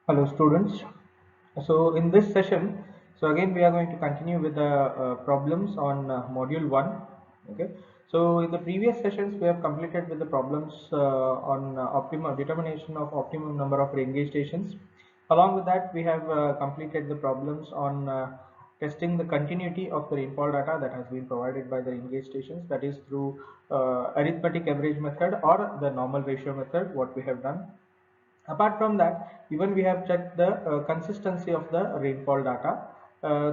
Hello students. So in this session, so again we are going to continue with the problems on module 1. Okay. So in the previous sessions we have completed with the problems on optimum determination of optimum number of rain gauge stations. Along with that we have completed the problems on testing the continuity of the rainfall data that has been provided by the rain gauge stations, that is through arithmetic average method or the normal ratio method what we have done. Apart from that, even we have checked the consistency of the rainfall data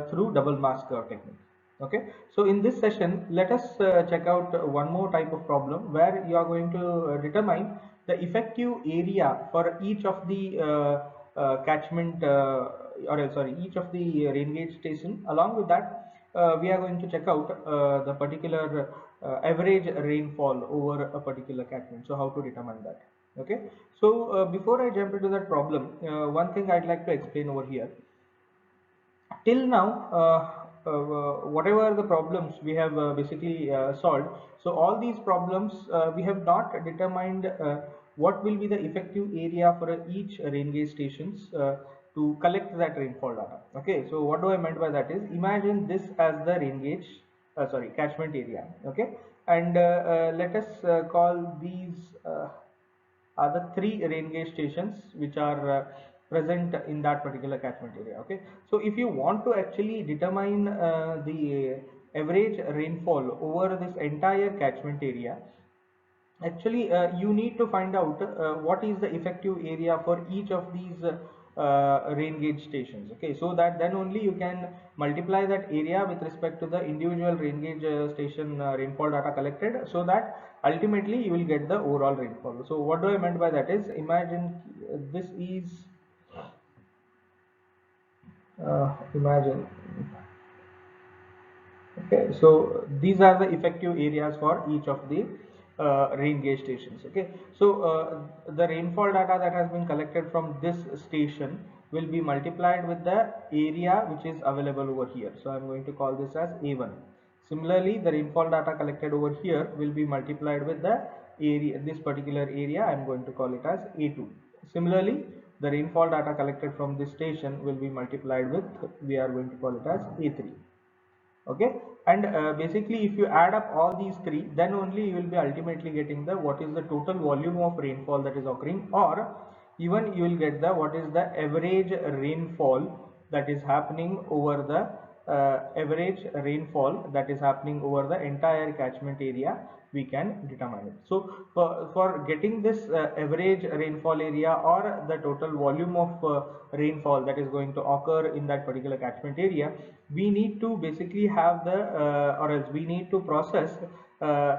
through double mask curve technique. Okay, so in this session, let us check out one more type of problem where you are going to determine the effective area for each of the catchment or sorry, each of the rain gauge station. Along with that, we are going to check out the particular average rainfall over a particular catchment. So how to determine that? Okay, so before I jump into that problem, one thing I'd like to explain over here. Till now, whatever the problems we have basically solved, so all these problems we have not determined what will be the effective area for each rain gauge stations to collect that rainfall data. Okay, so what do I meant by that is, imagine this as the rain gauge sorry, catchment area. Okay, and let us call these are the three rain gauge stations which are present in that particular catchment area. Okay, so if you want to actually determine the average rainfall over this entire catchment area, actually you need to find out what is the effective area for each of these rain gauge stations. Okay, so that then only you can multiply that area with respect to the individual rain gauge station rainfall data collected, so that ultimately you will get the overall rainfall. So what do I meant by that is, imagine this is imagine okay, so these are the effective areas for each of the rain gauge stations. Okay, so the rainfall data that has been collected from this station will be multiplied with the area which is available over here. So I'm going to call this as A1. Similarly, the rainfall data collected over here will be multiplied with the area, this particular area I'm going to call it as A2. Similarly, the rainfall data collected from this station will be multiplied with, we are going to call it as A3. Okay, and basically if you add up all these three, then only you will be ultimately getting the what is the total volume of rainfall that is occurring, or even you will get the what is the average rainfall that is happening over the average rainfall that is happening over the entire catchment area. We can determine it. So for getting this average rainfall area or the total volume of rainfall that is going to occur in that particular catchment area, we need to basically have the or else we need to process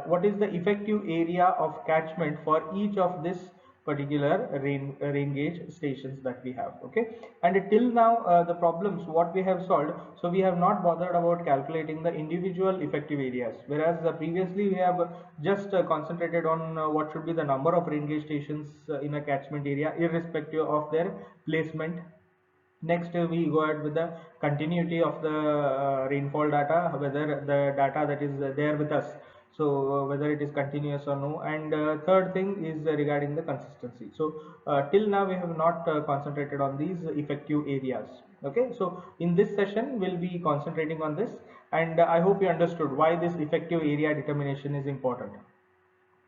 what is the effective area of catchment for each of this particular rain gauge stations that we have. Okay, and till now the problems what we have solved, so we have not bothered about calculating the individual effective areas, whereas previously we have just concentrated on what should be the number of rain gauge stations in a catchment area irrespective of their placement. Next, we go ahead with the continuity of the rainfall data, whether the data that is there with us, so whether it is continuous or no. And third thing is regarding the consistency. So till now we have not concentrated on these effective areas. Okay, so in this session we'll be concentrating on this, and I hope you understood why this effective area determination is important.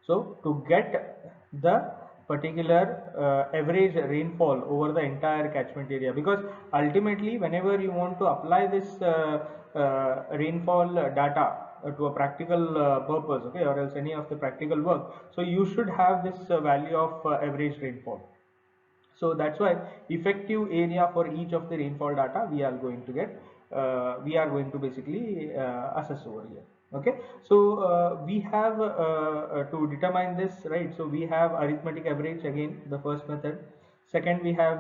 So to get the particular average rainfall over the entire catchment area, because ultimately whenever you want to apply this rainfall data to a practical purpose, okay, or else any of the practical work, so you should have this value of average rainfall. So that's why effective area for each of the rainfall data we are going to get, we are going to basically assess over here. Okay, so we have to determine this, right? So we have arithmetic average, again the first method. Second, we have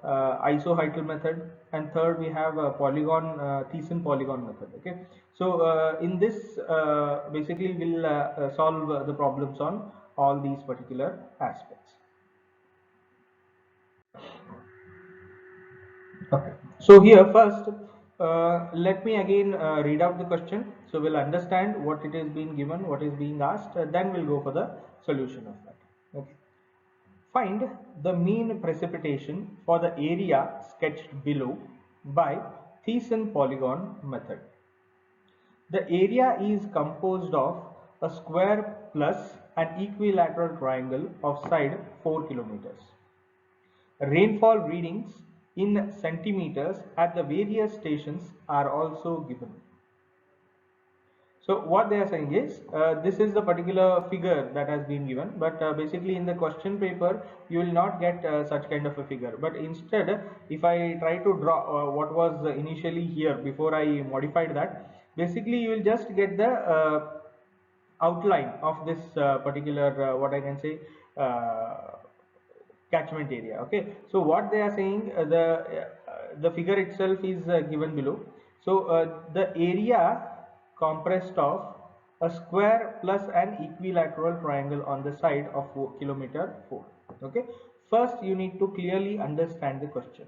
isohydral method, and third we have polygon Thiessen polygon method. Okay, so in this basically we'll solve the problems on all these particular aspects. Okay. So here first, let me again read out the question. So we'll understand what it is being given, what is being asked. Then we'll go for the solution of that. Okay. Find the mean precipitation for the area sketched below by Thiessen polygon method. The area is composed of a square plus an equilateral triangle of side 4 kilometers. Rainfall readings in centimeters at the various stations are also given. So what they are saying is, this is the particular figure that has been given, but basically in the question paper you will not get such kind of a figure. But instead, if I try to draw what was initially here before I modified that, basically you will just get the outline of this particular what I can say catchment area. Okay, so what they are saying, the figure itself is given below. So the area compressed of a square plus an equilateral triangle on the side of kilometer 4. Okay, first you need to clearly understand the question.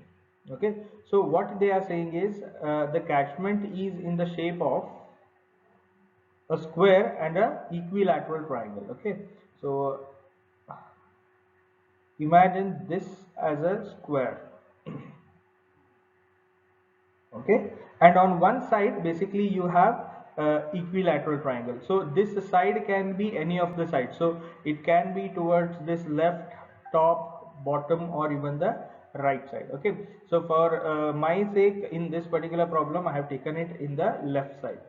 Okay, so what they are saying is, the catchment is in the shape of a square and a equilateral triangle. Okay, so imagine this as a square. Okay, and on one side basically you have equilateral triangle. So this side can be any of the sides, so it can be towards this left, top, bottom, or even the right side. Okay, so for my sake in this particular problem I have taken it in the left side.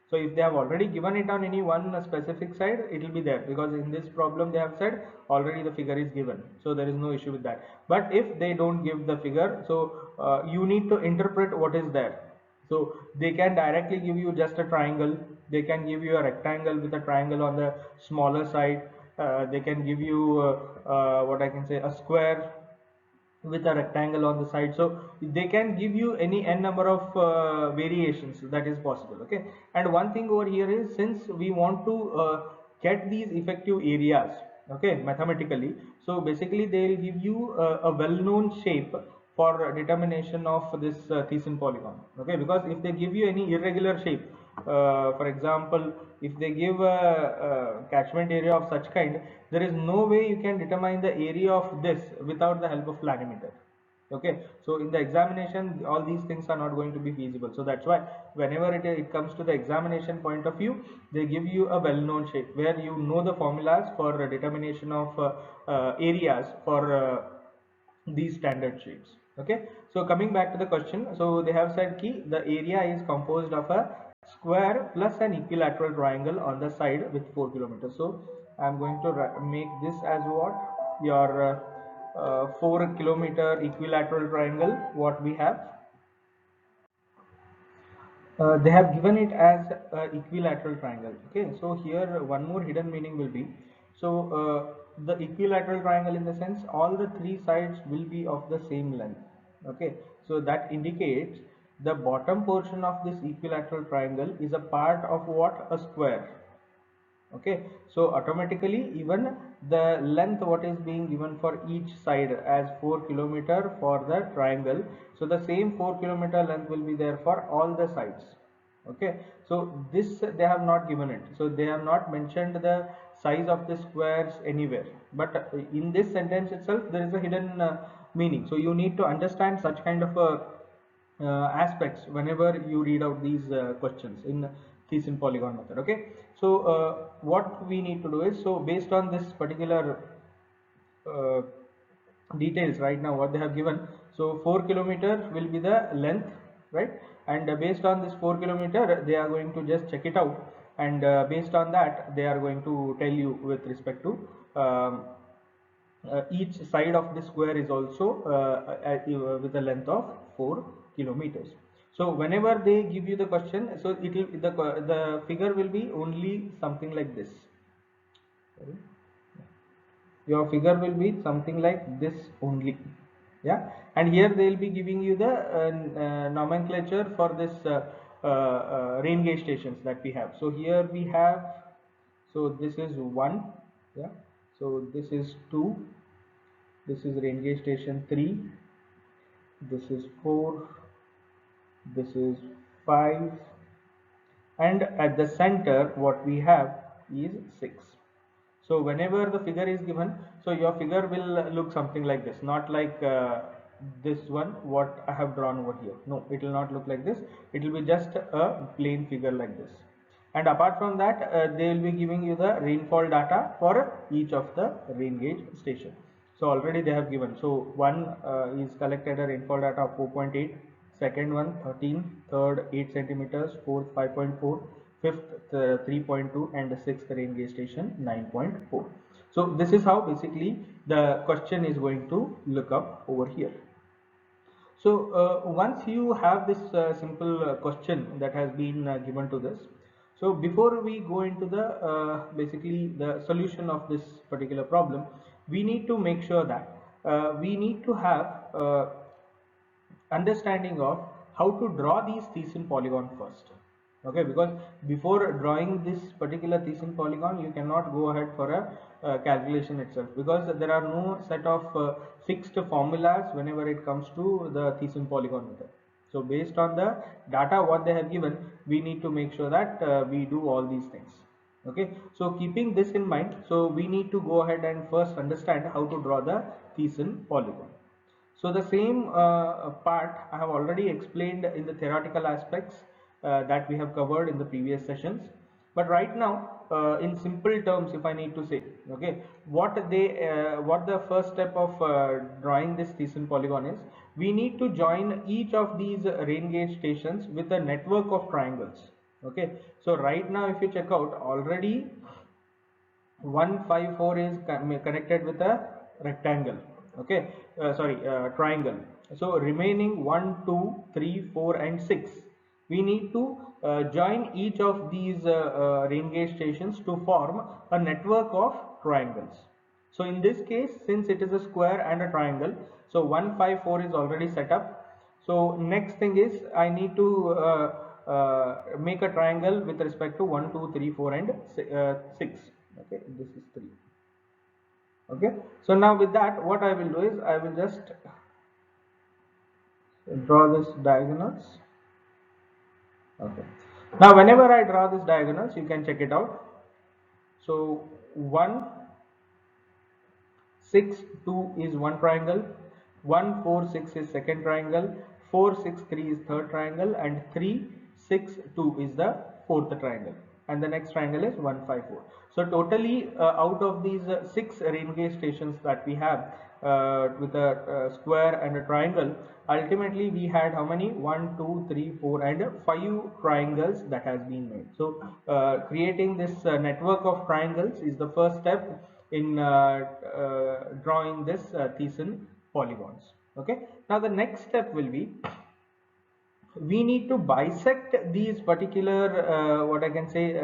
So if they have already given it on any one specific side, it will be there, because in this problem they have said already the figure is given, so there is no issue with that. But if they don't give the figure, so you need to interpret what is there. So they can directly give you just a triangle, they can give you a rectangle with a triangle on the smaller side, they can give you what I can say, a square with a rectangle on the side. So they can give you any n number of variations that is possible. Okay, and one thing over here is, since we want to get these effective areas, okay, mathematically, so basically they will give you a well-known shape for determination of this Thiessen polygon. Okay, because if they give you any irregular shape, for example, if they give a catchment area of such kind, there is no way you can determine the area of this without the help of planimeter. Okay, so in the examination all these things are not going to be feasible. So that's why whenever it comes to the examination point of view, they give you a well-known shape where you know the formulas for determination of areas for these standard shapes. Okay, so coming back to the question, so they have said key the area is composed of a square plus an equilateral triangle on the side with 4 kilometers. So I'm going to make this as what your 4 kilometer equilateral triangle what we have. They have given it as equilateral triangle. Okay, so here one more hidden meaning will be, so the equilateral triangle, in the sense all the three sides will be of the same length. Okay, so that indicates the bottom portion of this equilateral triangle is a part of what, a square. Okay, so automatically even the length what is being given for each side as 4 kilometer for the triangle, so the same 4 kilometer length will be there for all the sides. Okay, so this they have not given it, so they have not mentioned the size of the squares anywhere, but in this sentence itself there is a hidden meaning. So you need to understand such kind of aspects whenever you read out these questions in Thiessen polygon method. Okay, so what we need to do is, so based on this particular uh, details right now what they have given, so 4 kilometer will be the length, right? And based on this 4 kilometer they are going to just check it out, and based on that they are going to tell you with respect to each side of the square is also with a length of 4 kilometers. So whenever they give you the question, so it will the figure will be only something like this. Sorry. Your figure will be something like this only. Yeah, and here they will be giving you the nomenclature for this rain gauge stations that we have. So here we have, so this is 1, yeah, so this is 2, this is rain gauge station 3, this is 4, this is 5, and at the center what we have is 6. So whenever the figure is given, so your figure will look something like this, not like this one what I have drawn over here. No, it will not look like this. It will be just a plain figure like this. And apart from that, they will be giving you the rainfall data for each of the rain gauge station. So already they have given. So one is collected a rainfall data of 4.8, second one 13, third 8 centimeters, fourth 5.4, fifth 3.2, and the sixth rain gauge station 9.4. So this is how basically the question is going to look up over here. So once you have this simple question that has been given to this, so before we go into the basically the solution of this particular problem, we need to make sure that we need to have understanding of how to draw these Thiessen polygon first. Okay, because before drawing this particular Thiessen polygon, you cannot go ahead for a calculation itself, because there are no set of fixed formulas whenever it comes to the Thiessen polygon method. So based on the data what they have given, we need to make sure that we do all these things. Okay, so keeping this in mind, so we need to go ahead and first understand how to draw the Thiessen polygon. So the same part I have already explained in the theoretical aspects that we have covered in the previous sessions. But right now, in simple terms, if I need to say, okay, what the first step of drawing this Thiessen polygon is, we need to join each of these rain gauge stations with a network of triangles. Okay, so right now, if you check out, already 154 is connected with a rectangle. Okay, sorry, triangle. So remaining 1 2 3 4 and 6, we need to join each of these rain gauge stations to form a network of triangles. So in this case, since it is a square and a triangle, so 154 is already set up. So next thing is I need to make a triangle with respect to 1 2 3 4 and 6. Okay, this is 3. Okay, so now with that, what I will do is I will just draw this diagonals. Okay, now whenever I draw this diagonals, you can check it out. So 1 6 2 is one triangle, 1 4 6 is second triangle, 4 6 3 is third triangle, and 3 6 2 is the fourth triangle, and the next triangle is 1 5 4. So totally out of these 6 rain gauge stations that we have with a square and a triangle, ultimately we had how many? 1 2 3 4 and 5 triangles that has been made. So creating this network of triangles is the first step in drawing this Thiessen polygons. Okay, now the next step will be, we need to bisect these particular what I can say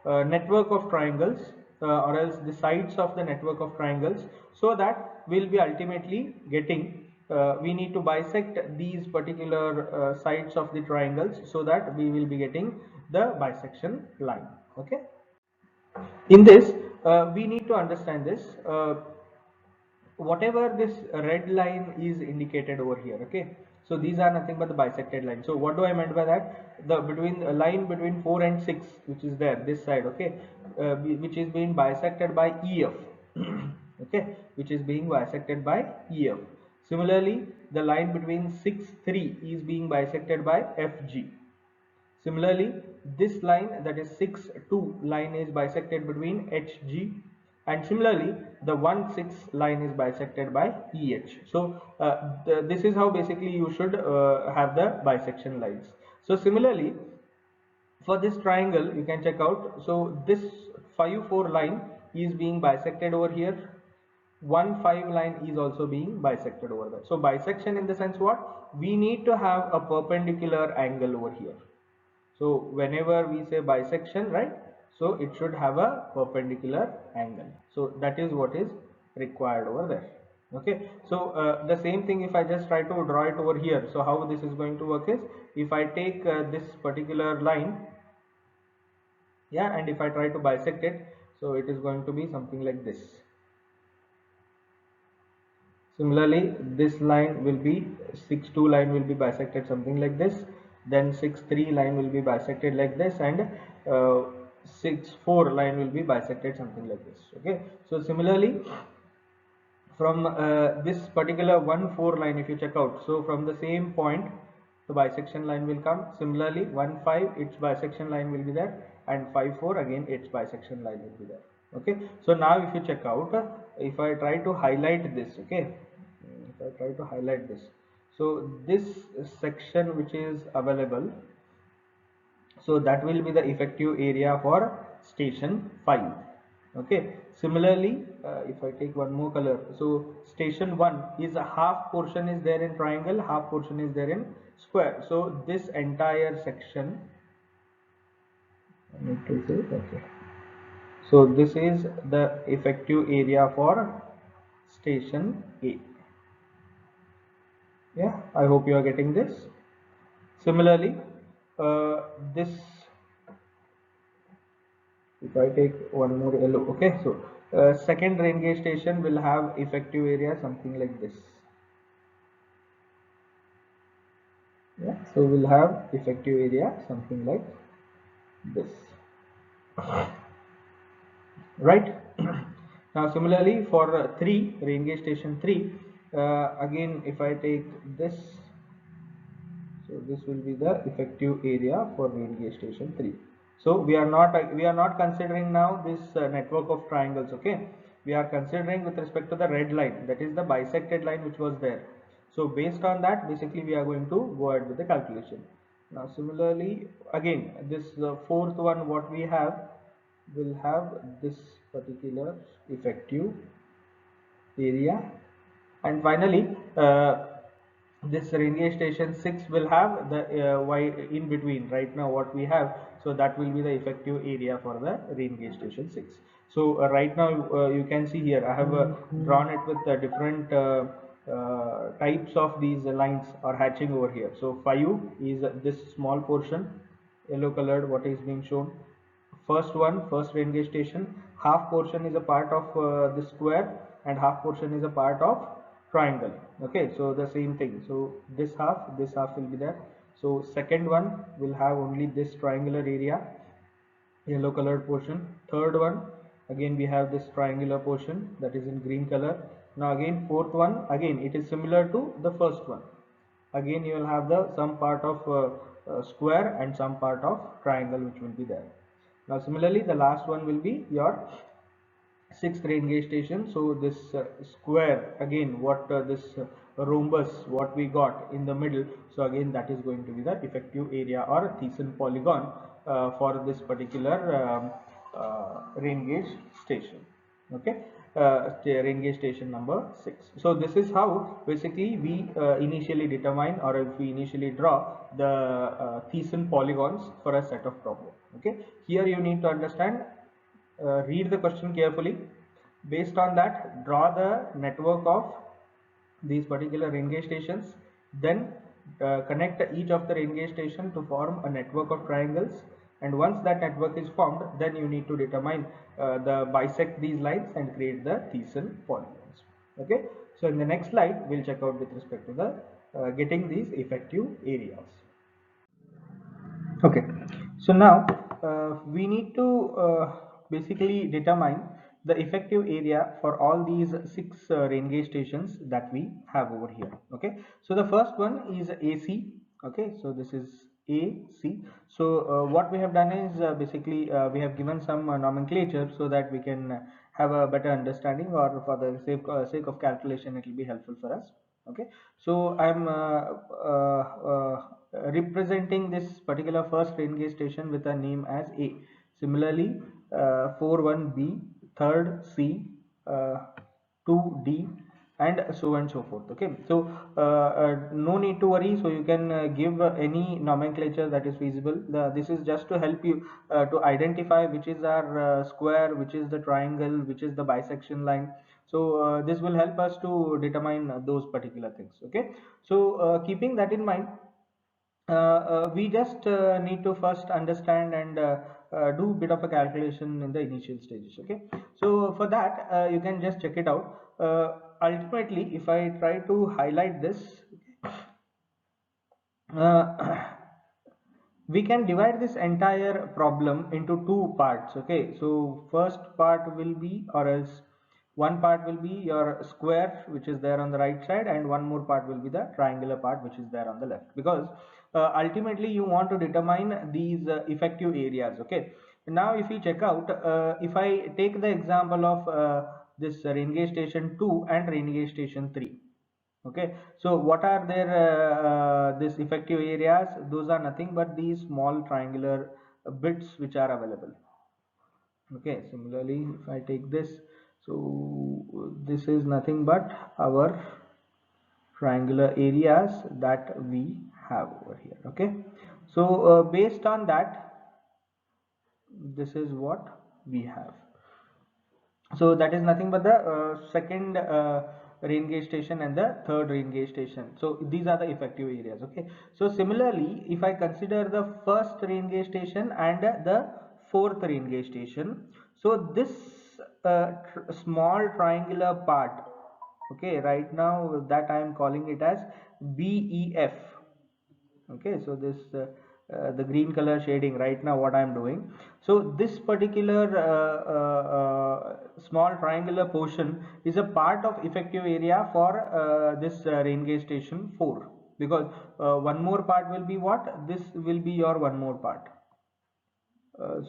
network of triangles, or else the sides of the network of triangles, so that we'll be ultimately getting we need to bisect these particular sides of the triangles, so that we will be getting the bisection line. Okay, in this we need to understand this, whatever this red line is indicated over here. Okay, so these are nothing but the bisected line. So what do I meant by that? The between line between 4 and 6, which is there this side, okay, which is being bisected by EF. Okay, which is being bisected by EF. Similarly, the line between 6 3 is being bisected by FG. Similarly, this line, that is 6 2 line, is bisected between HG, and similarly the 1 6 line is bisected by EH. So this is how basically you should have the bisection lines. So similarly, for this triangle you can check out, so this 5 4 line is being bisected over here, 1 5 line is also being bisected over there. So bisection in the sense what? We need to have a perpendicular angle over here. So whenever we say bisection, right, so it should have a perpendicular angle. So that is what is required over there. Okay, so the same thing, if I just try to draw it over here, so how this is going to work is, if I take this particular line, yeah, and if I try to bisect it, so it is going to be something like this. Similarly, this line will be 6 2 line will be bisected something like this, then 6 3 line will be bisected like this, and 4 line will be bisected something like this. Okay, so similarly from this particular 1 4 line, if you check out, so from the same point the bisection line will come. Similarly 1 5, its bisection line will be there, and 5 4 again its bisection line will be there. Okay, so now if you check out, if I try to highlight this, okay, if I try to highlight this, so this section which is available, so that will be the effective area for station 5. Okay, similarly if I take one more color, so station 1 is a half portion is there in triangle, half portion is there in square. So this entire section, I need to say, okay, so this is the effective area for station A. Yeah, I hope you are getting this. Similarly this, if I take one more yellow, okay, so second rain gauge station will have effective area something like this. Yeah, so we'll have effective area something like this, right? Now similarly for 3 rain gauge station 3, again if I take this, so this will be the effective area for rain gauge station 3. So we are not considering now this network of triangles. Okay, we are considering with respect to the red line, that is the bisected line which was there. So based on that, basically we are going to go ahead with the calculation. Now similarly again this fourth one what we have will have this particular effective area, and finally this rain gauge station 6 will have the y in between right now what we have, so that will be the effective area for the rain gauge station 6. So right now you can see here I have drawn it with different types of these lines are hatching over here. So 5 is this small portion yellow colored what is being shown. First one, first rain gauge station, half portion is a part of the square and half portion is a part of triangle. Okay, so the same thing, so this half will be there. So second one will have only this triangular area, yellow colored portion. Third one, again we have this triangular portion that is in green color. Now again fourth one, again it is similar to the first one. Again you will have the some part of square and some part of triangle which will be there. Now similarly the last one will be your sixth rain gauge station. So this square, again what this rhombus what we got in the middle, so again that is going to be the effective area or Thiessen polygon for this particular rain gauge station. Okay, rain gauge station number 6. So this is how basically we initially determine, or if we initially draw the Thiessen polygons for a set of problem. Okay, here you need to understand, read the question carefully. Based on that, draw the network of these particular rain gauge stations. Then connect each of the rain gauge station to form a network of triangles. And once that network is formed, then you need to determine bisect these lines and create the Thiessen polygons. Okay. So in the next slide, we'll check out with respect to the getting these effective areas. Okay, so now we need to basically determine the effective area for all these 6 rain gauge stations that we have over here. Okay, so the first one is AC. Okay, so this is AC. So what we have done is basically we have given some nomenclature so that we can have a better understanding, or for the sake of calculation it will be helpful for us. Okay, so I'm representing this particular first rain gauge station with a name as A. Similarly 4-1B, third C, 2D, and so on and so forth. Okay, so no need to worry, so you can give any nomenclature that is feasible. This is just to help you to identify which is our square, which is the triangle, which is the bisection line. So this will help us to determine those particular things. Okay, so keeping that in mind, we just need to first understand and do a bit of a calculation in the initial stages. Okay, so for that you can just check it out. Ultimately if I try to highlight this, uh, we can divide this entire problem into two parts. Okay, so first part will be, or else one part will be your square which is there on the right side, and one more part will be the triangular part which is there on the left, because ultimately you want to determine these effective areas. Okay, now if you check out, if I take the example of this rain gauge station 2 and rain gauge station 3. Okay, so what are their this effective areas? Those are nothing but these small triangular bits which are available. Okay, similarly if I take this, so this is nothing but our triangular areas that we have over here. Okay, so based on that, this is what we have. So that is nothing but the second rain gauge station and the third rain gauge station. So these are the effective areas. Okay, so similarly if I consider the first rain gauge station and the fourth rain gauge station, so this small triangular part, okay, right now that I am calling it as BEF. Okay, so this the green color shading right now what I am doing. So this particular small triangular portion is a part of effective area for this rain gauge station 4, because one more part will be what, this will be your one more part.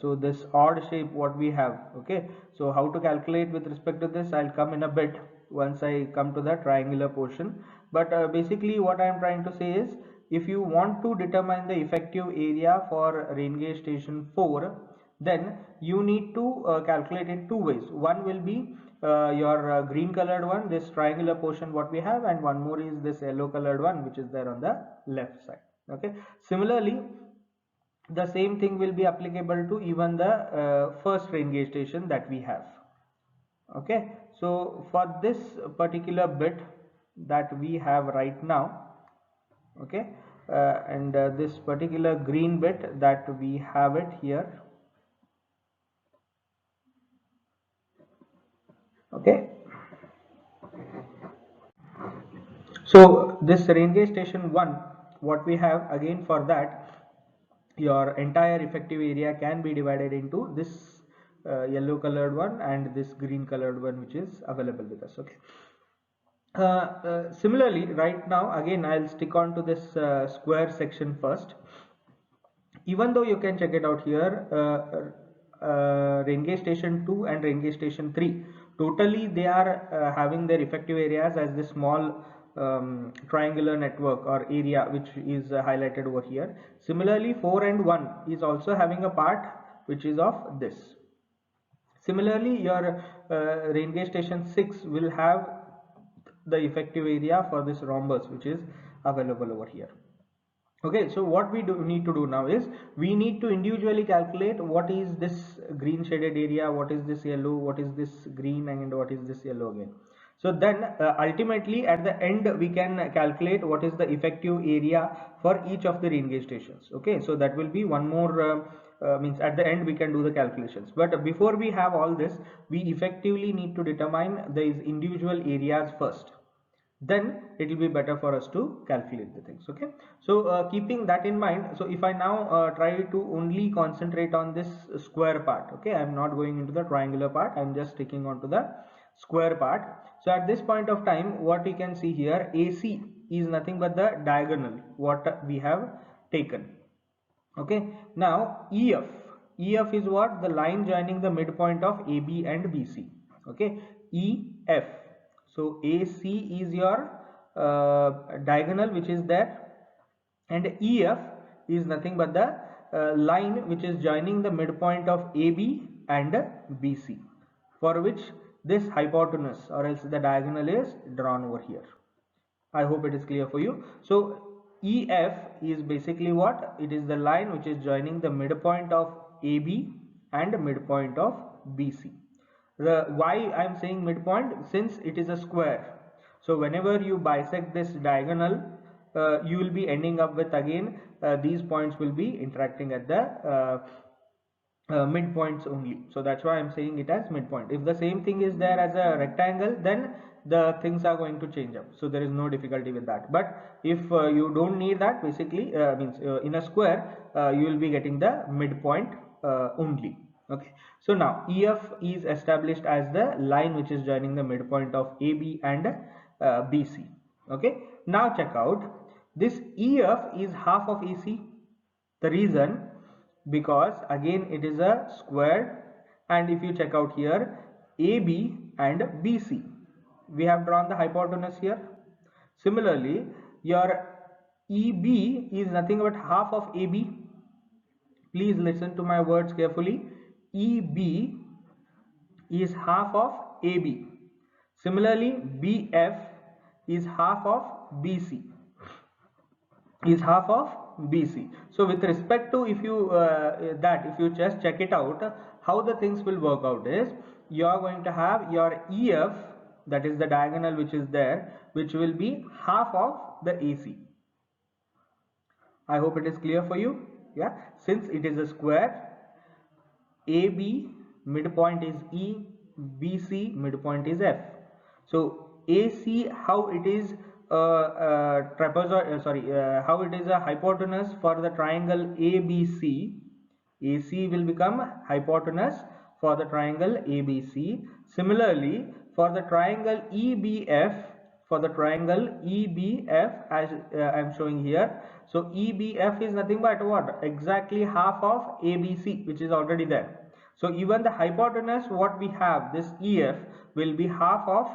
So this odd shape what we have. Okay, so how to calculate with respect to this, I'll come in a bit once I come to the triangular portion. But basically what I am trying to say is, if you want to determine the effective area for rain gauge station 4, then you need to calculate in two ways. One will be your green colored one, this triangular portion what we have, and one more is this yellow colored one which is there on the left side. Okay, similarly the same thing will be applicable to even the first rain gauge station that we have. Okay, so for this particular bit that we have right now, okay, and this particular green bit that we have it here. Okay, so this rain gauge station 1, what we have, again for that your entire effective area can be divided into this yellow colored one and this green colored one which is available with us. Okay, similarly right now again I'll stick on to this square section first. Even though you can check it out here, rain gauge station 2 and rain gauge station 3, totally they are having their effective areas as this small triangular network or area which is highlighted over here. Similarly 4 and 1 is also having a part which is of this. Similarly your rain gauge station 6 will have the effective area for this rhombus which is available over here. Okay, so what we need to do now is, we need to individually calculate what is this green shaded area, what is this yellow, what is this green, and what is this yellow again. So then ultimately at the end we can calculate what is the effective area for each of the rain gauge stations. Okay, so that will be one more means at the end we can do the calculations. But before we have all this, we effectively need to determine these individual areas first, then it will be better for us to calculate the things. Okay, so keeping that in mind, so if I now try to only concentrate on this square part, okay, I'm not going into the triangular part, I'm just sticking on to the square part. So at this point of time what we can see here, AC is nothing but the diagonal what we have taken. Okay, now EF is what, the line joining the midpoint of AB and BC. Okay, EF, so AC is your diagonal which is there, and EF is nothing but the line which is joining the midpoint of AB and BC, for which this hypotenuse or else the diagonal is drawn over here. I hope it is clear for you. So EF is basically what? It is the line which is joining the midpoint of AB and midpoint of BC. Why I am saying midpoint? Since it is a square. So whenever you bisect this diagonal, you will be ending up with again these points will be interacting at the midpoints only. So that's why I'm saying it as midpoint. If the same thing is there as a rectangle, then the things are going to change up. So there is no difficulty with that. But if you don't need that, basically means in a square, you will be getting the midpoint only. Okay. So now EF is established as the line which is joining the midpoint of AB and BC. Okay. Now check out, this EF is half of AC. The reason, because again it is a square, and if you check out here, AB and BC, we have drawn the hypotenuse here. Similarly, your EB is nothing but half of AB. Please listen to my words carefully. EB is half of AB. Similarly, BF is half of BC. Is half of BC. So with respect to, if you if you just check it out, how the things will work out is, you are going to have your EF, that is the diagonal which is there, which will be half of the AC. I hope it is clear for you. Yeah, since it is a square, AB midpoint is E, BC midpoint is F. So AC, how it is how it is a hypotenuse for the triangle ABC, AC will become hypotenuse for the triangle ABC. Similarly, for the triangle EBF, as I am showing here, so EBF is nothing but what? Exactly half of ABC, which is already there. So even the hypotenuse what we have, this EF, will be half of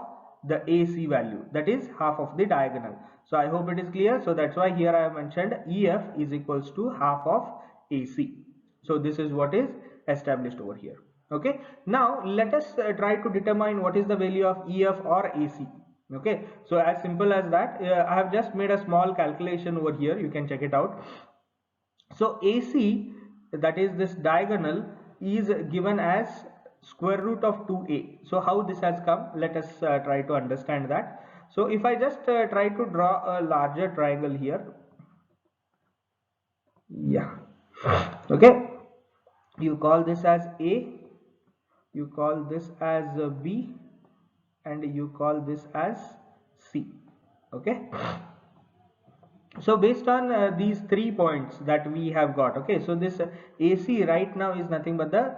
the AC value, that is half of the diagonal. So I hope it is clear. So that's why here I have mentioned EF is equals to half of AC. So this is what is established over here. Okay, now let us try to determine what is the value of EF or AC. Okay, so as simple as that, I have just made a small calculation over here, you can check it out. So AC, that is this diagonal, is given as square root of 2a. So how this has come, let us try to understand that. So if I just try to draw a larger triangle here, yeah, okay, you call this as A, you call this as B, and you call this as C. Okay, so based on these 3 points that we have got, okay, so this AC right now is nothing but the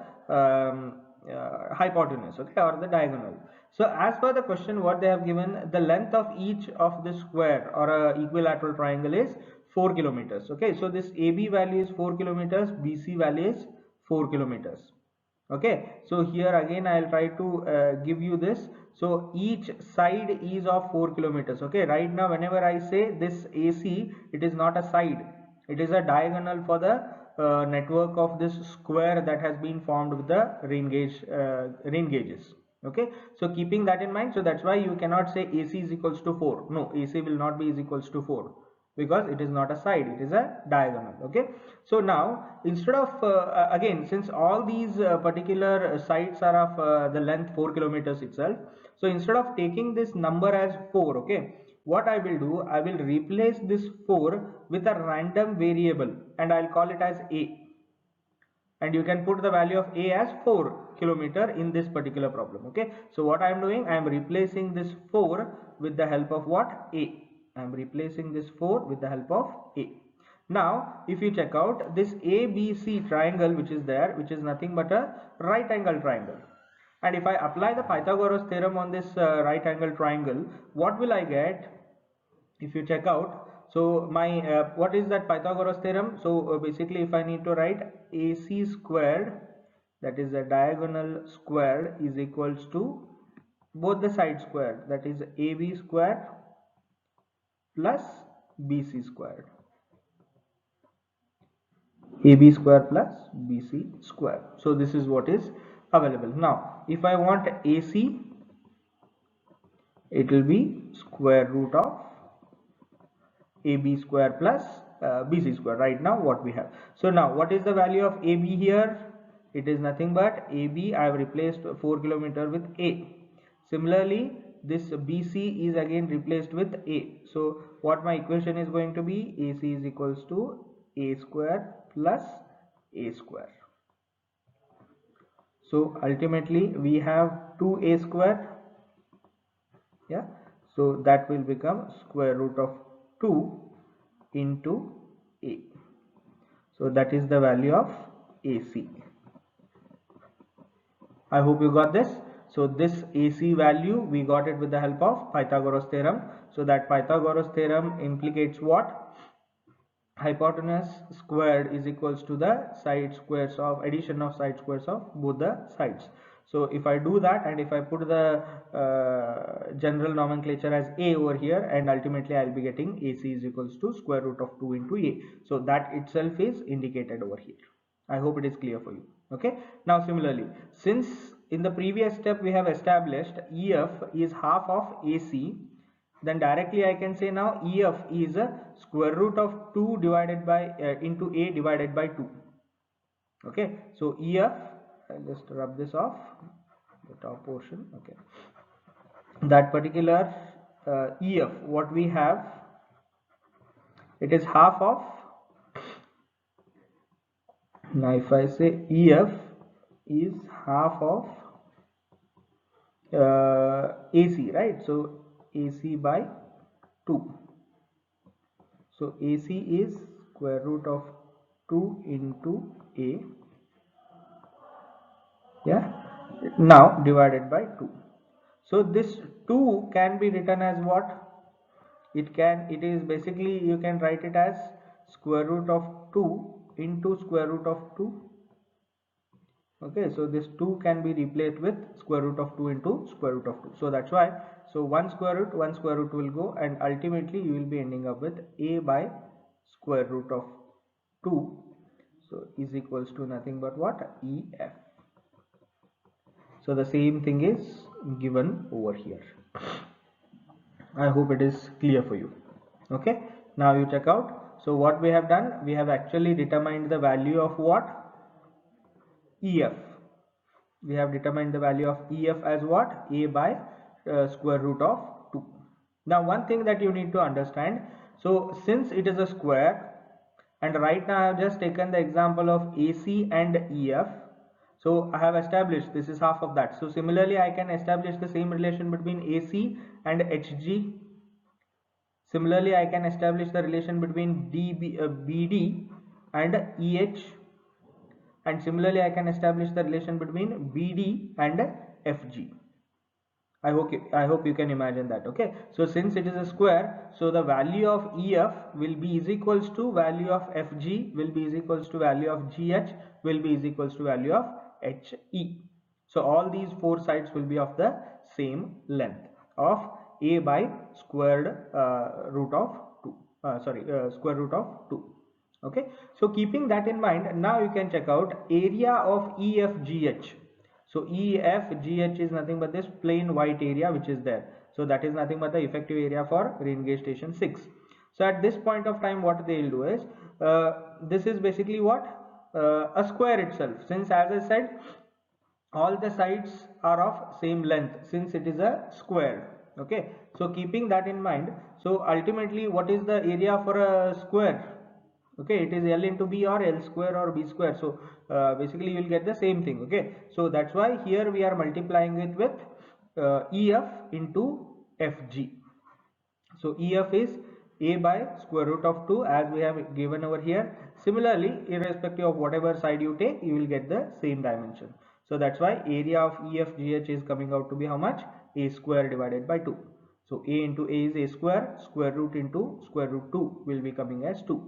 hypotenuse, okay, or the diagonal. So as per the question what they have given, the length of each of the square or a equilateral triangle is 4 kilometers. Okay, so this AB value is 4 kilometers, BC value is 4 kilometers. Okay, so here again I'll try to give you this. So each side is of 4 kilometers. Okay, right now whenever I say this AC, it is not a side, it is a diagonal for the network of this square that has been formed with the rain gauges. Okay, so keeping that in mind, so that's why you cannot say AC is equals to 4. No, AC will not be is equals to 4, because it is not a side, it is a diagonal. Okay, so now instead of again, since all these particular sides are of the length 4 kilometers itself, so instead of taking this number as 4, okay, what I will do, I will replace this 4 with a random variable and I'll call it as A, and you can put the value of A as 4 kilometer in this particular problem. Okay, so what I am doing, I am replacing this 4 with the help of what? A. I am replacing this 4 with the help of A. Now if you check out this ABC triangle which is there, which is nothing but a right angle triangle, and if I apply the Pythagoras theorem on this right angle triangle, what will I get? If you check out, so my what is that Pythagoras theorem? So basically if I need to write AC squared, that is a diagonal squared, is equals to both the sides squared, that is AB squared plus BC squared. AB square plus BC square. So this is what is available. Now if I want AC, it will be square root of AB square plus BC square, right now what we have. So now what is the value of AB here? It is nothing but AB, I have replaced 4 kilometer with A. Similarly this BC is again replaced with A. So what my equation is going to be, AC is equals to A square plus A square. So ultimately we have 2a square, yeah, so that will become square root of 2 into a. So that is the value of AC. I hope you got this. So this AC value we got it with the help of Pythagoras theorem. So that Pythagoras theorem implicates what? Hypotenuse squared is equals to the side squares of addition of side squares of both the sides. So if I do that, and if I put the general nomenclature as a over here, and ultimately I'll be getting AC is equals to square root of 2 into a. So that itself is indicated over here. I hope it is clear for you. Okay. Now similarly, since in the previous step we have established EF is half of AC, then directly I can say now EF is a square root of 2 divided by into a divided by 2. Okay, so EF, I'll just rub this off the top portion. Okay, that particular EF, what we have, it is half of, now if I say EF is half of AC, right? So AC by 2. So AC is square root of 2 into A, yeah, now divided by 2. So this 2 can be written as what? It is basically, you can write it as square root of 2 into square root of 2. Okay, so this 2 can be replaced with square root of 2 into square root of 2. So that's why, so one square root will go, and ultimately you will be ending up with a by square root of 2. So is equals to nothing but what? EF. So the same thing is given over here. I hope it is clear for you. Okay, now you check out. So what we have done, we have actually determined the value of what? EF. We have determined the value of EF as what? A by square root of 2. Now one thing that you need to understand, so since it is a square, and right now I have just taken the example of AC and EF, so I have established this is half of that. So similarly I can establish the same relation between AC and HG. Similarly I can establish the relation between BD and EH, and similarly I can establish the relation between BD and FG. I hope you can imagine that. Okay, so since it is a square, so the value of EF will be is equals to value of FG will be is equals to value of GH will be is equals to value of HE. So all these four sides will be of the same length of a by squared root of 2. Square root of 2. Okay, so keeping that in mind, now you can check out area of EFGH. So EFGH is nothing but this plain white area which is there. So that is nothing but the effective area for rain gauge station 6. So at this point of time, what they will do is, this is basically what? A square itself. Since as I said, all the sides are of same length since it is a square. Okay, so keeping that in mind, so ultimately what is the area for a square? Okay, it is L into B or L square or B square. So basically you will get the same thing. Okay, so that's why here we are multiplying it with EF into FG. So EF is a by square root of 2 as we have given over here. Similarly, irrespective of whatever side you take, you will get the same dimension. So that's why area of EFGH is coming out to be how much? A square divided by 2. So a into a is a square, square root into square root 2 will be coming as 2.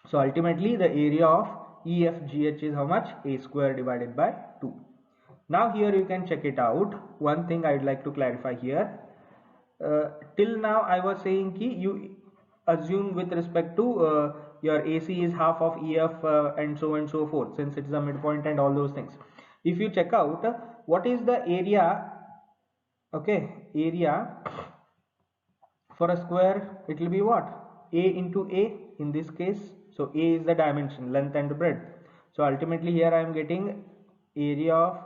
So ultimately the area of EFGH is how much? A square divided by 2. Now here you can check it out. One thing I would like to clarify here. Till now I was saying ki you assume with respect to your AC is half of EF and so on and so forth, since it's a midpoint and all those things. If you check out what is the area, okay, area for a square, it will be what? A into A in this case. So A is the dimension, length and breadth. So ultimately here I am getting area of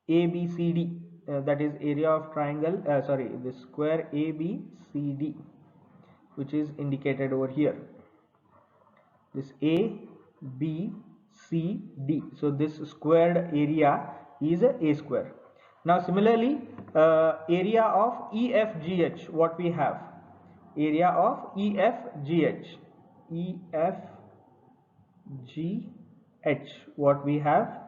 ABCD, that is area of triangle, this square ABCD, which is indicated over here. This A, B, CD. So this squared area is a square. Now similarly, area of EFGH, what we have? Area of EFGH. EFGH, what we have?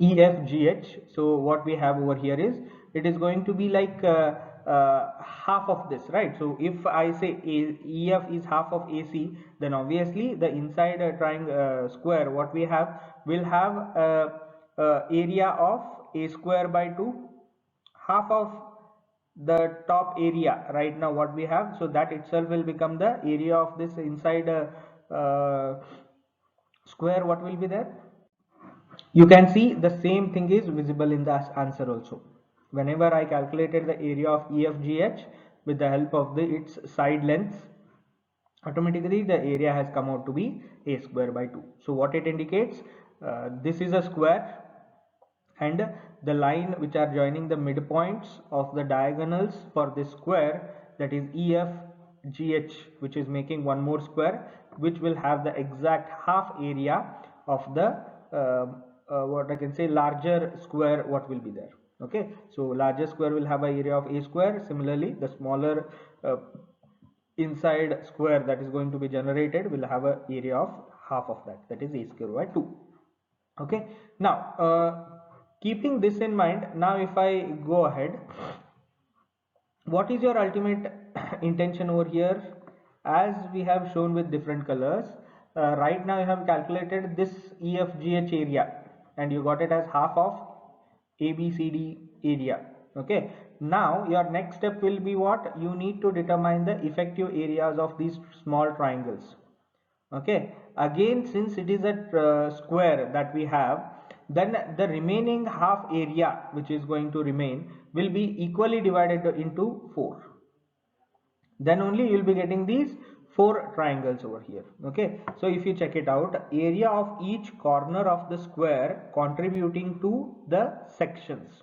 EFGH. So what we have over here is, it is going to be like half of this, right? So if I say EF is half of AC, then obviously the inside triangle square, what we have, will have area of A square by 2, half of the top area right now what we have, so that itself will become the area of this inside uh, square, what will be there. You can see the same thing is visible in the answer also. Whenever I calculated the area of EFGH with the help of its side lengths, automatically the area has come out to be A square by 2. So what it indicates, this is a square, and the line which are joining the midpoints of the diagonals for this square, that is EFGH, which is making one more square, which will have the exact half area of the what I can say larger square what will be there. Okay, so larger square will have an area of A square. Similarly, the smaller inside square that is going to be generated will have an area of half of that, that is A square by 2. Okay, now keeping this in mind, now if I go ahead, what is your ultimate intention over here? As we have shown with different colors, right now you have calculated this EFGH area and you got it as half of ABCD area. Okay, now your next step will be what? You need to determine the effective areas of these small triangles. Okay, again, since it is a square that we have, then the remaining half area which is going to remain will be equally divided into 4. Then only you will be getting these 4 triangles over here. Okay, so if you check it out, area of each corner of the square contributing to the sections.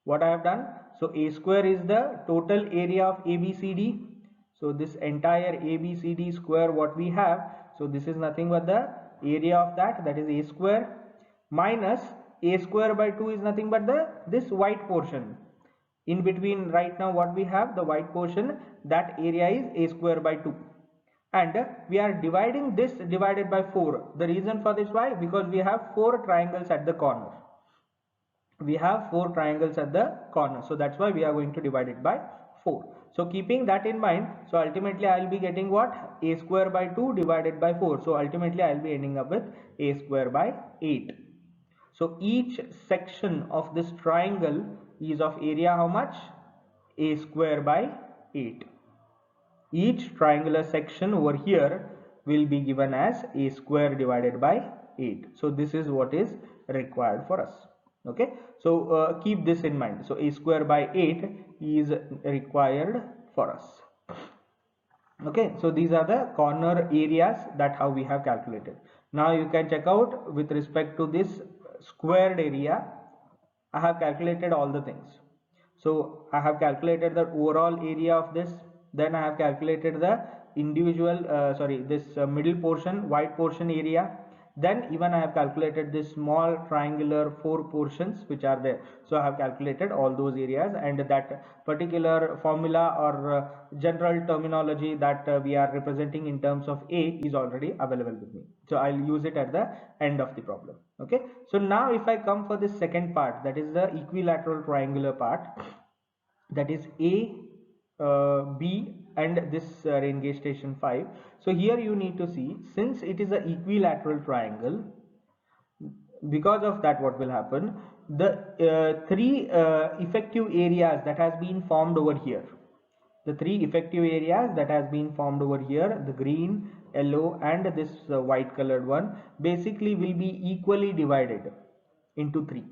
What I have done, so A square is the total area of ABCD. So this entire ABCD square what we have, so this is nothing but the area of that, that is A square, minus A square by 2 is nothing but the this white portion. In between right now what we have, the white portion, that area is A square by 2. And we are dividing this divided by 4. The reason for this, why? Because we have 4 triangles at the corner. We have 4 triangles at the corner, so that's why we are going to divide it by 4. So keeping that in mind, so ultimately I will be getting what? A square by 2 divided by 4. So ultimately I will be ending up with A square by 8. So each section of this triangle is of area how much? A square by 8. Each triangular section over here will be given as A square divided by 8. So this is what is required for us. Okay, so keep this in mind. So A square by 8 is required for us. Okay, so these are the corner areas that how we have calculated. Now you can check out with respect to this squared area, I have calculated all the things. So I have calculated the overall area of this, then I have calculated the individual this middle portion, white portion area, then even I have calculated this small triangular 4 portions which are there. So I have calculated all those areas, and that particular formula or general terminology that we are representing in terms of A is already available with me. So I'll use it at the end of the problem. Okay, so now if I come for the second part, that is the equilateral triangular part, that is A, B and this rain gauge station 5. So here you need to see, since it is an equilateral triangle, because of that what will happen, the 3 effective areas that has been formed over here, the 3 effective areas that has been formed over here, the green, yellow and this white colored one, basically will be equally divided into 3.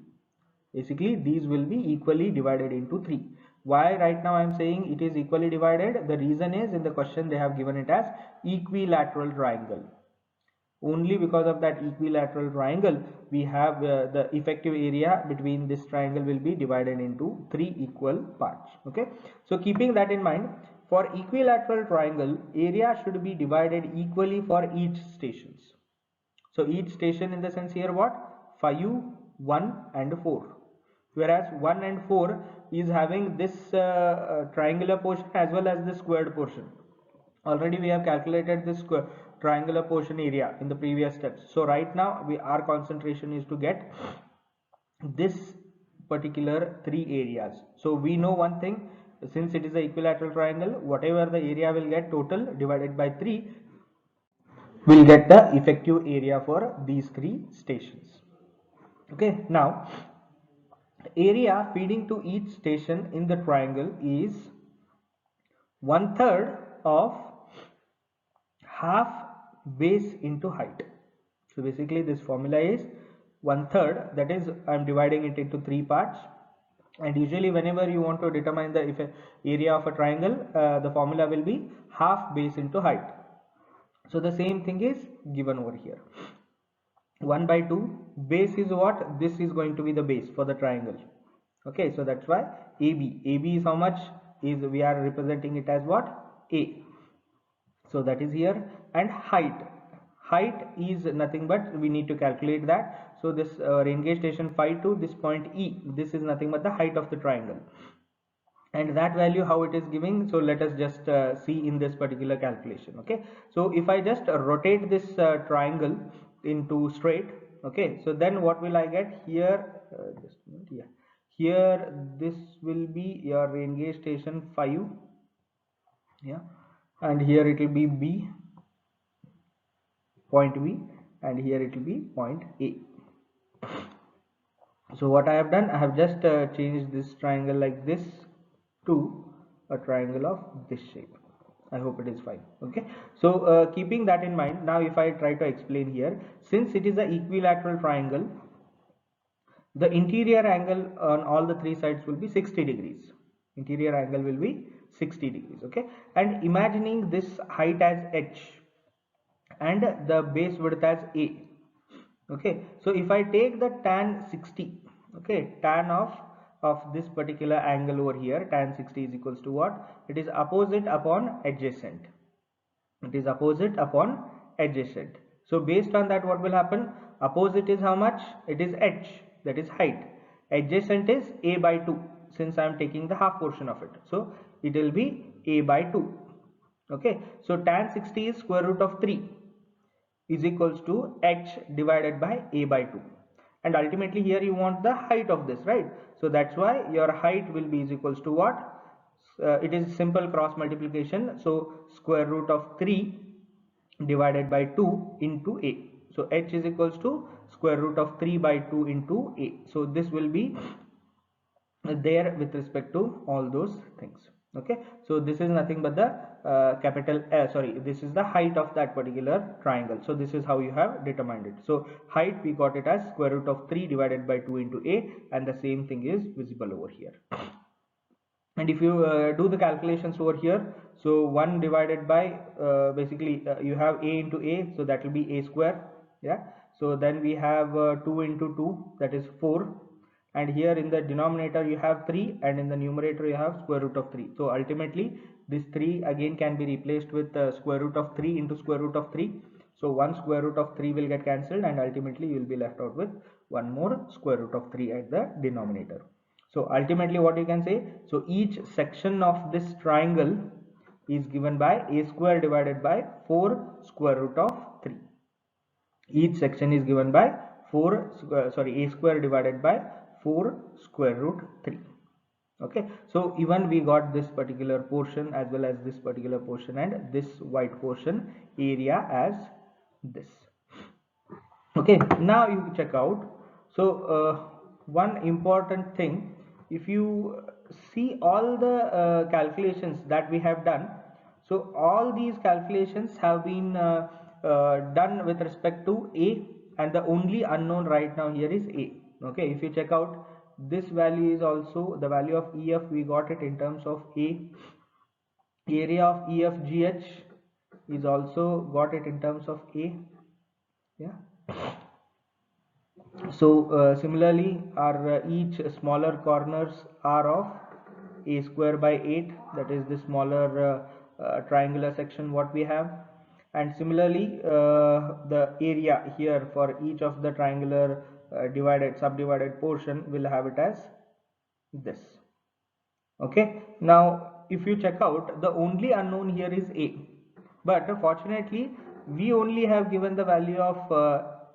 Basically these will be equally divided into 3. Why right now I am saying it is equally divided? The reason is, in the question they have given it as equilateral triangle. Only because of that equilateral triangle we have the effective area between this triangle will be divided into 3 equal parts. Okay, so keeping that in mind, for equilateral triangle, area should be divided equally for each stations. So each station in the sense here what? 5, 1 and 4. Whereas 1 and 4 is having this triangular portion as well as the squared portion. Already we have calculated this triangular portion area in the previous steps. So right now our concentration is to get this particular 3 areas. So we know one thing, since it is an equilateral triangle, whatever the area will get total divided by 3 will get the effective area for these 3 stations. Okay, now area feeding to each station in the triangle is 1/3 of half base into height. So basically this formula is 1/3, that is I am dividing it into 3 parts, and usually whenever you want to determine the area of a triangle, the formula will be half base into height. So the same thing is given over here. 1/2 base is what? This is going to be the base for the triangle. Okay, so that's why AB is how much? Is we are representing it as what? A. So that is here. And height is nothing but we need to calculate that. So this rain gauge station phi to this point E, this is nothing but the height of the triangle, and that value how it is giving. So let us just see in this particular calculation. Okay, so if I just rotate this triangle into straight, okay, so then what will I get here? Just a minute, yeah, here this will be your rain gauge station 5, yeah, and here it will be B, point B, and here it will be point A. So what I have done, I have just changed this triangle like this to a triangle of this shape. I hope it is fine. Okay, so keeping that in mind, now if I try to explain here, since it is an equilateral triangle, the interior angle on all the 3 sides will be 60 degrees. Interior angle will be 60 degrees. Okay, and imagining this height as h and the base width as a. Okay, so if I take the tan 60, okay, tan of this particular angle over here, tan 60 is equals to what? It is opposite upon adjacent. It is opposite upon adjacent. So based on that, what will happen? Opposite is how much? It is h, that is height. Adjacent is a by 2, since I am taking the half portion of it, so it will be a by 2. Okay, so tan 60 is square root of 3 is equals to h divided by a by 2, and ultimately here you want the height of this, right? So that's why your height will be is equals to what? It is simple cross multiplication, so square root of 3 divided by 2 into a. So h is equals to square root of 3 by 2 into a. So this will be there with respect to all those things. Okay, so this is nothing but the this is the height of that particular triangle. So this is how you have determined it. So height we got it as square root of 3 divided by 2 into a, and the same thing is visible over here. And if you do the calculations over here, so 1 divided by basically you have a into a, so that will be a square, yeah. So then we have 2 into 2, that is 4, and here in the denominator you have 3, and in the numerator you have square root of 3. So ultimately this 3 again can be replaced with square root of 3 into square root of 3. So 1 square root of 3 will get cancelled, and ultimately you will be left out with 1 more square root of 3 at the denominator. So ultimately what you can say, so each section of this triangle is given by a square divided by 4 square root of 3. Each section is given by a square divided by 4 square root 3. Okay, so even we got this particular portion as well as this particular portion and this white portion area as this. Okay, now you check out. So one important thing, if you see all the calculations that we have done, so all these calculations have been done with respect to a, and the only unknown right now here is a. Okay, if you check out, this value is also the value of EF, we got it in terms of a. Area of EFGH is also got it in terms of a, yeah. So similarly our each smaller corners are of a square by 8, that is the smaller triangular section what we have, And similarly the area here for each of the triangular subdivided portion will have it as this. Okay, now if you check out, the only unknown here is a, but fortunately we only have given the value of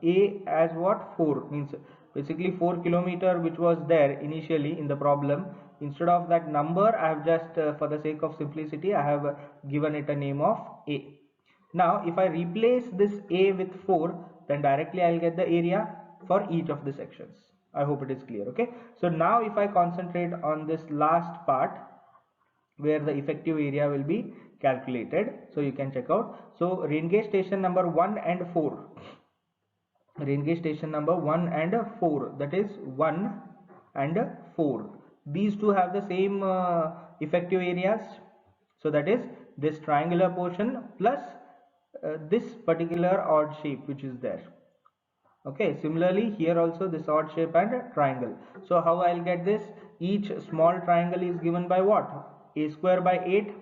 a as what, 4, means basically 4 kilometer, which was there initially in the problem. Instead of that number, I have just for the sake of simplicity, I have given it a name of a. Now if I replace this a with 4, then directly I'll get the area for each of the sections. I hope it is clear. Okay, so now if I concentrate on this last part where the effective area will be calculated, so you can check out. So rain gauge station number 1 and 4, rain gauge station number 1 and 4, that is 1 and 4, these two have the same effective areas. So that is this triangular portion plus this particular odd shape which is there. Okay, similarly here also this odd shape and triangle. So how I'll get this? Each small triangle is given by what? A square by 8.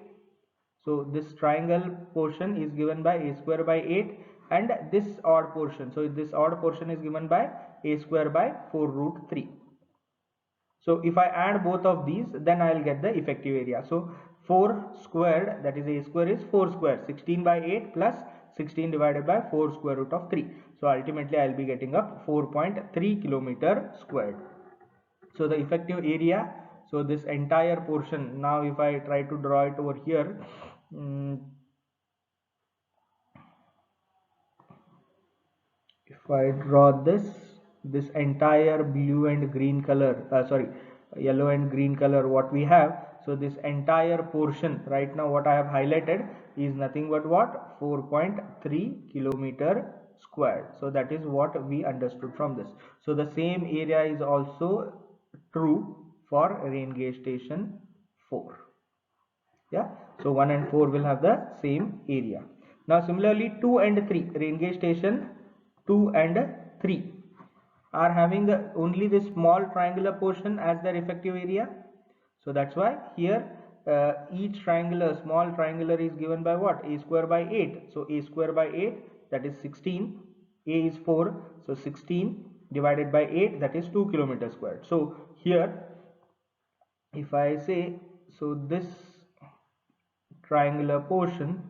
So this triangle portion is given by a square by 8, and this odd portion, so this odd portion is given by a square by 4 root 3. So if I add both of these, then I will get the effective area. So 4 squared, that is a square, is 4 square, 16 by 8 plus 16 divided by 4 square root of 3. So ultimately I will be getting up 4.3 kilometer squared. So the effective area, so this entire portion, now if I try to draw it over here, if I draw this entire blue and green color, yellow and green color what we have, so this entire portion right now what I have highlighted is nothing but what, 4.3 kilometer squared. So that is what we understood from this. So the same area is also true for rain gauge station 4. Yeah, so 1 and 4 will have the same area. Now similarly 2 and 3, rain gauge station 2 and 3 are having only this small triangular portion as their effective area. So that's why here each triangular, small triangular, is given by what, a square by 8. So a square by 8, that is 16, a is 4, so 16 divided by 8, that is 2 kilometers squared. So here if I say, so this triangular portion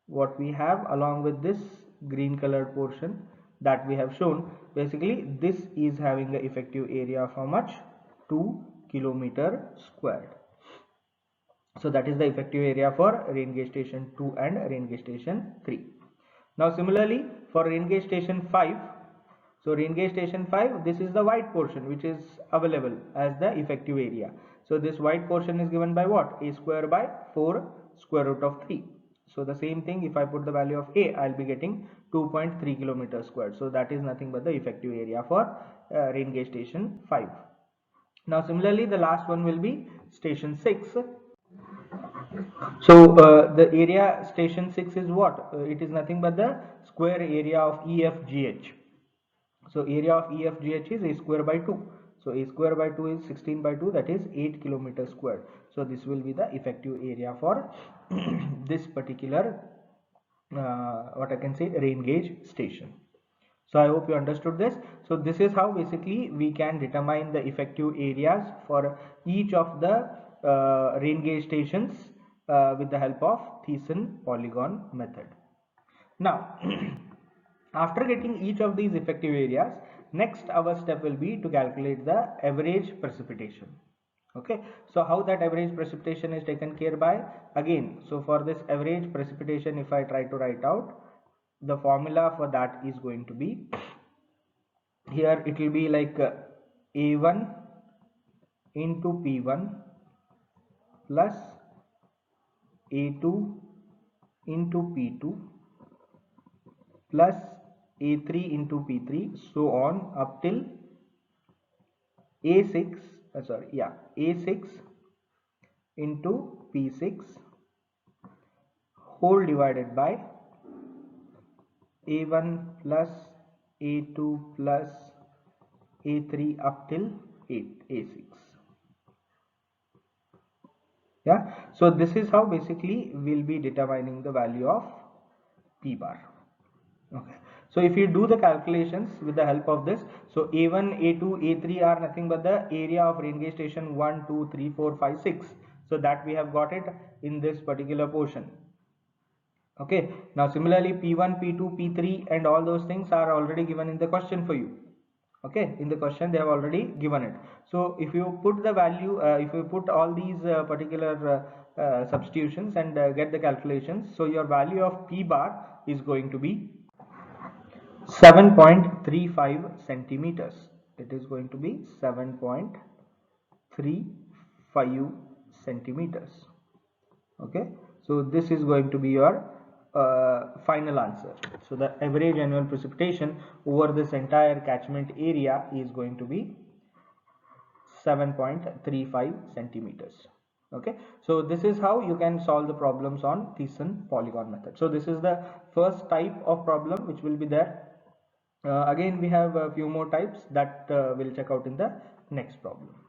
what we have along with this green colored portion that we have shown, basically this is having the effective area of how much, 2 kilometer squared. So that is the effective area for rain gauge station 2 and rain gauge station 3. Now similarly for rain gauge station 5, so rain gauge station 5, this is the white portion which is available as the effective area. So this white portion is given by what, a square by 4 square root of 3. So the same thing, if I put the value of a, I'll be getting 2.3 kilometers squared. So that is nothing but the effective area for rain gauge station 5. Now similarly the last one will be station 6. So the area station 6 is what? It is nothing but the square area of EFGH. So area of EFGH is a square by 2. So a square by 2 is 16 by 2, that is 8 kilometers squared. So this will be the effective area for this particular what I can say, rain gauge station. So I hope you understood this. So this is how basically we can determine the effective areas for each of the rain gauge stations with the help of Thiessen polygon method. Now after getting each of these effective areas, next our step will be to calculate the average precipitation. Okay, so how that average precipitation is taken care by, again, so for this average precipitation, if I try to write out, the formula for that is going to be, here it will be like A1 into P1 plus A2 into P2 plus A3 into P3, so on up till A6, A6 into P6 whole divided by A1 plus A2 plus A3 up till A6. Yeah, so this is how basically we'll be determining the value of P bar. Okay. So if you do the calculations with the help of this, so A1, A2, A3 are nothing but the area of rain gauge station 1, 2, 3, 4, 5, 6. So that we have got it in this particular portion. Okay. Now similarly P1, P2, P3 and all those things are already given in the question for you. Okay, in the question they have already given it. So if you put the value, if you put all these particular substitutions and get the calculations, so your value of P bar is going to be 7.35 centimeters. It is going to be 7.35 centimeters. Okay, so this is going to be your final answer. So the average annual precipitation over this entire catchment area is going to be 7.35 centimeters. Okay, so this is how you can solve the problems on Thiessen polygon method. So this is the first type of problem which will be there. Again we have a few more types that we'll check out in the next problem.